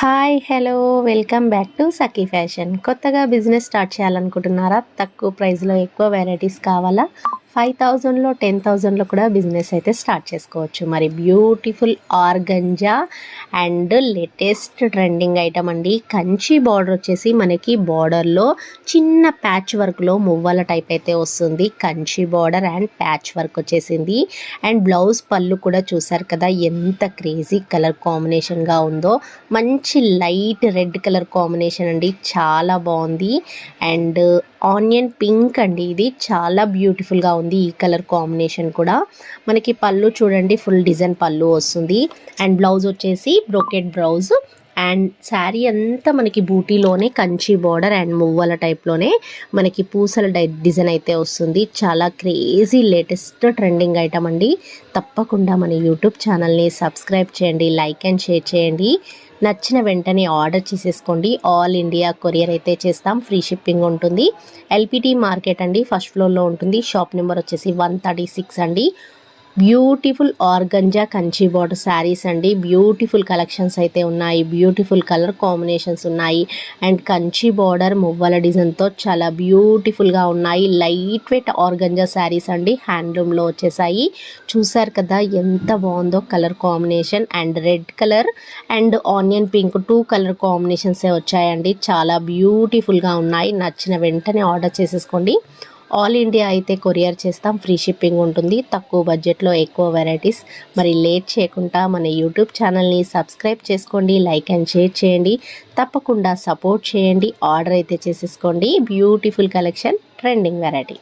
Hi hello welcome back to Sakhi fashion. కొత్తగా business start చేయాలనుకుంటున్నారా? తక్కువ ప్రైస్లో ఎక్కువ వెరైటీస్ కావాలా? 5,000లో 10,000లో కూడా బిజినెస్ అయితే స్టార్ట్ చేసుకోవచ్చు. మరి beautiful organza and latest trending item అండి. కంచి బార్డర్ వచ్చేసి మనకి బార్డర్లో చిన్న ప్యాచ్ వర్క్లో మువ్వల టైప్ అయితే వస్తుంది. Kanchi border and patch work వచ్చేసింది. అండ్ బ్లౌజ్ పళ్ళు కూడా చూసారు కదా ఎంత క్రేజీ కలర్ కాంబినేషన్గా ఉందో. మంచి లైట్ రెడ్ కలర్ కాంబినేషన్ అండి, చాలా బాగుంది. అండ్ ఆనియన్ పింక్ అండి, ఇది చాలా బ్యూటిఫుల్గా ఉంది. ఈ కలర్ కాంబినేషన్ కూడా మనకి పళ్ళు చూడండి, ఫుల్ డిజైన్ పళ్ళు వస్తుంది. అండ్ బ్లౌజ్ వచ్చేసి బ్రోకెట్ బ్లౌజ్. అండ్ శారీ అంతా మనకి బూటీలోనే కంచి బార్డర్ అండ్ మువ్వల టైప్లోనే మనకి పూసల డిజైన్ అయితే వస్తుంది. చాలా క్రేజీ లేటెస్ట్ ట్రెండింగ్ ఐటమ్ అండి. తప్పకుండా మన యూట్యూబ్ ఛానల్ని సబ్స్క్రైబ్ చేయండి, లైక్ అండ్ షేర్ చేయండి. నచ్చిన వెంటనే ఆర్డర్ చేసేసుకోండి. ఆల్ ఇండియా కొరియర్ అయితే చేస్తాం, ఫ్రీ షిప్పింగ్ ఉంటుంది. ఎల్పిటి మార్కెట్ అండి, ఫస్ట్ ఫ్లోర్లో ఉంటుంది. షాప్ నెంబర్ వచ్చేసి 136 అండి. Beautiful organza Kanchi border saris అండి. బ్యూటిఫుల్ కలెక్షన్స్ అయితే ఉన్నాయి, బ్యూటిఫుల్ కలర్ కాంబినేషన్స్ ఉన్నాయి. అండ్ కంచి బార్డర్ మువ్వల డిజైన్తో చాలా బ్యూటిఫుల్గా ఉన్నాయి. లైట్ వెయిట్ ఆర్గంజా శారీస్ అండి, హ్యాండ్లూమ్లో వచ్చేసాయి. చూసారు కదా ఎంత బాగుందో colour combination. And red colour and onion pink 2 colour కాంబినేషన్సే వచ్చాయండి. చాలా బ్యూటిఫుల్గా ఉన్నాయి. నచ్చిన వెంటనే ఆర్డర్ చేసేసుకోండి. ఆల్ ఇండియా అయితే కొరియర్ చేస్తాం, ఫ్రీ షిప్పింగ్ ఉంటుంది. తక్కువ బడ్జెట్లో ఎక్కువ వెరైటీస్. మరి లేట్ చేయకుండా మన యూట్యూబ్ ఛానల్ని సబ్స్క్రైబ్ చేసుకోండి, లైక్ అండ్ షేర్ చేయండి. తప్పకుండా సపోర్ట్ చేయండి. ఆర్డర్ అయితే చేసేసుకోండి. Beautiful collection, trending variety.